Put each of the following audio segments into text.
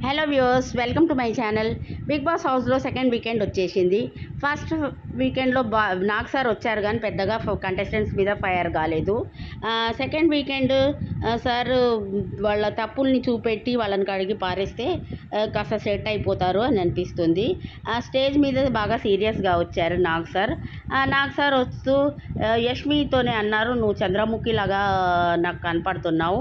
Hello viewers, welcome to my channel. Bigg Boss హౌస్లో second weekend వచ్చేసింది. First వీకెండ్లో Nag sir వచ్చారు కానీ పెద్దగా కంటెస్టెంట్స్ మీద ఫైర్ కాలేదు. సెకండ్ వీకెండ్ సార్ వాళ్ళ తప్పుల్ని చూపెట్టి వాళ్ళని కడిగి పారేస్తే కాస్త సెట్ అయిపోతారు అని అనిపిస్తుంది. స్టేజ్ మీద బాగా సీరియస్గా వచ్చారు నాగ్ సార్. నాగ్ సార్ వస్తూ యష్మితోనే అన్నారు, నువ్వు చంద్రముఖి లాగా నాకు కనపడుతున్నావు.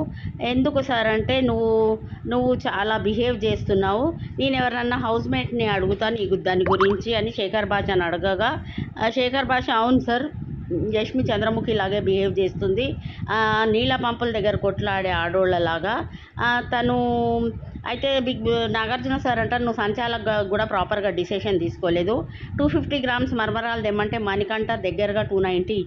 ఎందుకు సార్ అంటే, నువ్వు చాలా బిహేవ్ చేస్తున్నావు. నేను ఎవరన్నా హౌస్ మేట్ని అడుగుతాను దాని గురించి అని శేఖర్ భాషని అడగగా, శేఖర్ భాష అవును సార్, యష్మి చంద్రముఖి లాగే బిహేవ్ చేస్తుంది, నీళ్ళ పంపుల దగ్గర కొట్లాడే ఆడోళ్ళలాగా. తను అయితే నాగార్జున సార్ అంటారు, నువ్వు సంచాలకు కూడా ప్రాపర్గా డిసిషన్ తీసుకోలేదు. 250 గ్రామ్స్ మరమరాలు తెమ్మంటే మణికంఠ దగ్గరగా 290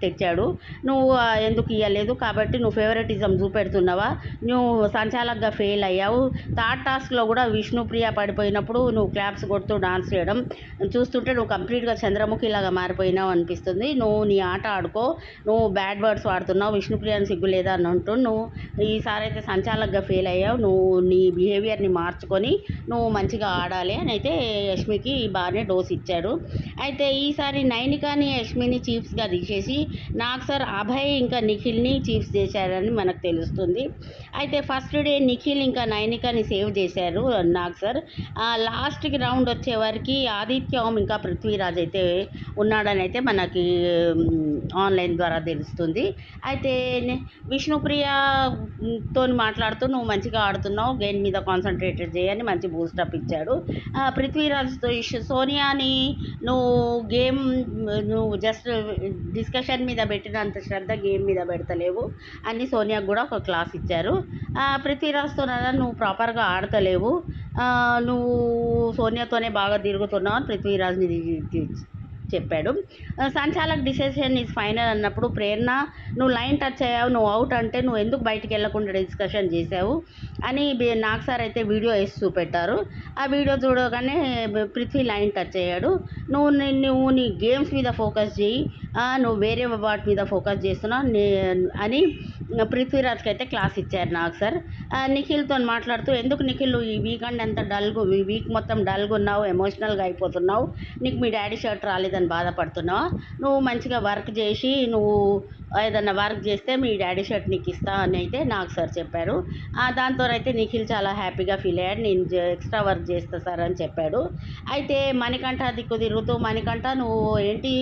తెచ్చాడు. నువ్వు ఎందుకు ఇవ్వలేదు? కాబట్టి నువ్వు ఫేవరెటిజం చూపెడుతున్నావా? నువ్వు సంచాలకుగా ఫెయిల్ అయ్యావు. థర్డ్ టాస్క్లో కూడా విష్ణుప్రియ పడిపోయినప్పుడు నువ్వు క్లాప్స్ కొడుతూ డాన్స్ చేయడం చూస్తుంటే నువ్వు కంప్లీట్గా చంద్రముఖిలాగా మారిపోయినావు అనిపిస్తుంది. నువ్వు నీ ఆట ఆడుకో, నువ్వు బ్యాడ్ వర్డ్స్ వాడుతున్నావు, విష్ణుప్రియని సిగ్గు లేదా అని అంటూ నువ్వు ఈసారి అయితే సంచాలకుగా ఫెయిల్ అయ్యావు. నువ్వు నీ బిహేవియర్ని మార్చుకొని నువ్వు మంచిగా ఆడాలి అని అయితే యష్మికి బాగానే డోస్ ఇచ్చాడు. అయితే ఈసారి నైనికాని యష్మిని చీఫ్స్గా తీసేసి నాగ్ సార్ అభయ్ ఇంకా నిఖిల్ని చీఫ్స్ చేశారని మనకు తెలుస్తుంది. అయితే ఫస్ట్ డే నిఖిల్ ఇంకా నైనికాని సేవ్ చేశారు నాగ్ సార్. లాస్ట్కి రౌండ్ వచ్చే వరకు ఆదిత్య ఓం ఇంకా పృథ్వీరాజ్ అయితే ఉన్నాడని అయితే మనకి ఆన్లైన్ ద్వారా తెలుస్తుంది. అయితే విష్ణుప్రియతో మాట్లాడుతూ నువ్వు మంచిగా ఆడుతున్నావు, గేమ్ మీద కాన్సన్ట్రేటెడ్ చేయని మంచి బూస్టప్ ఇచ్చాడు. పృథ్వీరాజ్తో సోనియాని నువ్వు జస్ట్ డిస్కషన్ మీద పెట్టినంత శ్రద్ధ గేమ్ మీద పెడతలేవు అని సోనియాకు కూడా ఒక క్లాస్ ఇచ్చారు. పృథ్వీరాజ్తో నువ్వు ప్రాపర్గా ఆడతలేవు, నువ్వు సోనియాతోనే బాగా తిరుగుతున్నావు అని పృథ్వీరాజ్ని చెప్పాడు. సంచాలక్ డిసిషన్ ఈజ్ ఫైనల్ అన్నప్పుడు ప్రేరణ, నువ్వు లైన్ టచ్ అయ్యావు, నువ్వు అవుట్ అంటే నువ్వు ఎందుకు బయటికి వెళ్ళకుండా డిస్కషన్ చేసావు అని నాగ్ సార్ అయితే వీడియో వేసి చూపెట్టారు. ఆ వీడియో చూడగానే పృథ్వీ లైన్ టచ్ అయ్యాడు. నువ్వు నీ గేమ్స్ మీద ఫోకస్ చేయి, నువ్వు వేరే వాటి మీద ఫోకస్ చేస్తున్నావు అని పృథ్వీరాజ్కి అయితే క్లాస్ ఇచ్చారు నాగ్ సార్. నిఖిల్తో మాట్లాడుతూ, ఎందుకు నిఖిల్ ఈ వీకెండ్ అంత ఈ వీక్ మొత్తం డల్గా ఉన్నావు, ఎమోషనల్గా అయిపోతున్నావు, నీకు మీ డాడీ షర్ట్ రాలేదని బాధపడుతున్నావా? నువ్వు మంచిగా వర్క్ చేసి నువ్వు ఏదన్నా వర్క్ చేస్తే మీ డాడీ షర్ట్ నీకు ఇస్తా అని అయితే నాగ్ సార్ చెప్పారు. దాంతో అయితే నిఖిల్ చాలా హ్యాపీగా ఫీల్ అయ్యాడు, నేను ఎక్స్ట్రా వర్క్ చేస్తా సార్ అని చెప్పాడు. అయితే మణికంఠ దిక్కు తిరుగుతూ, మణికంఠ నువ్వు ఏంటి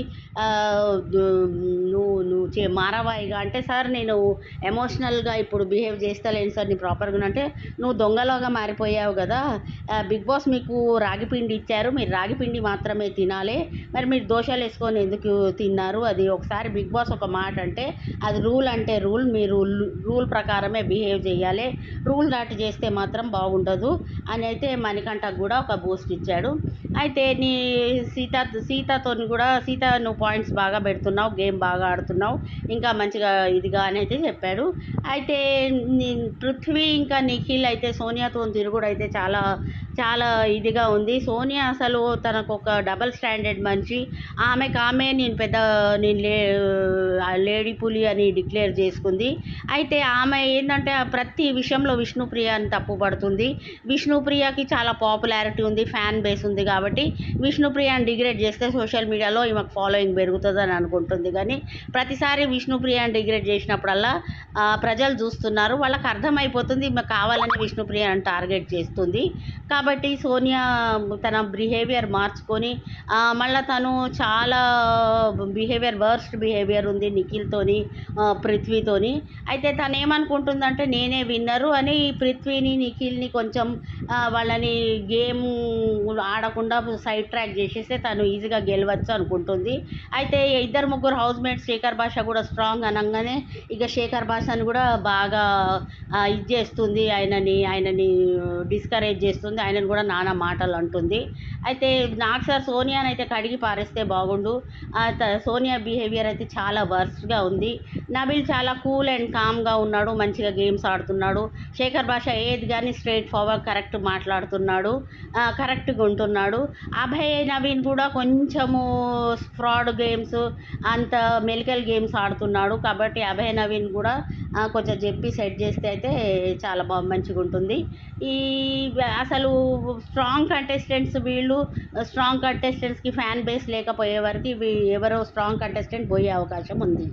నువ్వు మారవాయిగా అంటే, సార్ నేను ఎమోషనల్గా ఇప్పుడు బిహేవ్ చేస్తలేను సార్, నీ ప్రాపర్గా అంటే నువ్వు దొంగలాగా మారిపోయావు కదా, బిగ్ బాస్ మీకు రాగిపిండి ఇచ్చారు, మీరు రాగిపిండి మాత్రమే తినాలి, మరి మీరు దోషాలు వేసుకొని ఎందుకు తిన్నారు? అది ఒకసారి బిగ్ బాస్ ఒక మాట అంటే అది రూల్ అంటే రూల్, మీరు రూల్ ప్రకారమే బిహేవ్ చేయాలి, రూల్ దాటి చేస్తే మాత్రం బాగుండదు అని అయితే మణికంఠకు కూడా ఒక బూస్ట్ ఇచ్చాడు. అయితే నీ సీతతో కూడా, సీత నువ్వు పాయింట్స్ బాగా పెడుతున్నావు, గేమ్ బాగా ఆడుతున్నావు, ఇంకా మంచిగా ఇదిగా అని అయితే చెప్పాడు. అయితే పృథ్వీ ఇంకా నిఖిల్ అయితే సోనియాతో తిరుగుడు అయితే చాలా చాలా ఇదిగా ఉంది. సోనియా అసలు తనకు ఒక డబల్ స్టాండర్డ్ మనిషి, నేను లేడీ పులి అని డిక్లేర్ చేసుకుంది. అయితే ఆమె ఏంటంటే ప్రతి విషయంలో విష్ణుప్రియని తప్పుపడుతుంది. విష్ణుప్రియకి చాలా పాపులారిటీ ఉంది, ఫ్యాన్ బేస్ ఉంది కాబట్టి విష్ణుప్రియని డిగ్రేడ్ చేస్తే సోషల్ మీడియాలో ఈమెకు ఫాలోయింగ్ పెరుగుతుందని అనుకుంటుంది. కానీ ప్రతిసారి విష్ణుప్రియని డిగ్రేడ్ చేసినప్పుడల్లా ప్రజలు చూస్తున్నారు, వాళ్ళకి అర్థమైపోతుంది ఈమె కావాలని విష్ణుప్రియని టార్గెట్ చేస్తుంది. కాబట్టి సోనియా తన బిహేవియర్ మార్చుకొని మళ్ళీ తను చాలా వర్స్ట్ బిహేవియర్ ఉంది నిఖిల్తోని, పృథ్వీతోని. అయితే తను ఏమనుకుంటుందంటే నేనే విన్నరు అని పృథ్వీని నిఖిల్ని కొంచెం వాళ్ళని గేమ్ ఆడకుండా సైడ్ ట్రాక్ చేసేస్తే తను ఈజీగా గెలవచ్చు అనుకుంటుంది. అయితే ఇద్దరు ముగ్గురు హౌస్ మేట్స్ శేఖర్ భాష కూడా స్ట్రాంగ్ అనగానే ఇక శేఖర్ భాషని కూడా బాగా ఇది చేస్తుంది, ఆయనని డిస్కరేజ్ చేస్తుంది, ఆయనను కూడా నానా మాటలు అంటుంది. అయితే నాగ్ సార్ సోనియాని అయితే కడిగి పారేస్తే బాగుండు. సోనియా బిహేవియర్ అయితే చాలా వర్స్ట్గా ఉంది. నబిల్ చాలా కూల్ అండ్ కామ్గా ఉన్నాడు, మంచిగా గేమ్స్ ఆడుతున్నాడు. శేఖర్ భాష ఏది కానీ స్ట్రైట్ ఫార్వర్డ్ కరెక్ట్ మాట్లాడుతున్నాడు, కరెక్ట్గా ఉంటున్నాడు. అభయ్ నవీన్ కూడా కొంచెము ఫ్రాడ్ గేమ్స్ అంత మెలికల్ గేమ్స్ ఆడుతున్నాడు. కాబట్టి అభయ్ నవీన్ కూడా కొంచెం చెప్పి సెట్ చేస్తే అయితే చాలా మంచిగా ఉంటుంది. ఈ అసలు స్ట్రాంగ్ కంటెస్టెంట్స్ వీళ్ళు స్ట్రాంగ్ కంటెస్టెంట్స్కి ఫ్యాన్ బేస్ లేకపోయే వరకు ఎవరో స్ట్రాంగ్ కంటెస్టెంట్ పోయే అవకాశం ఉంది.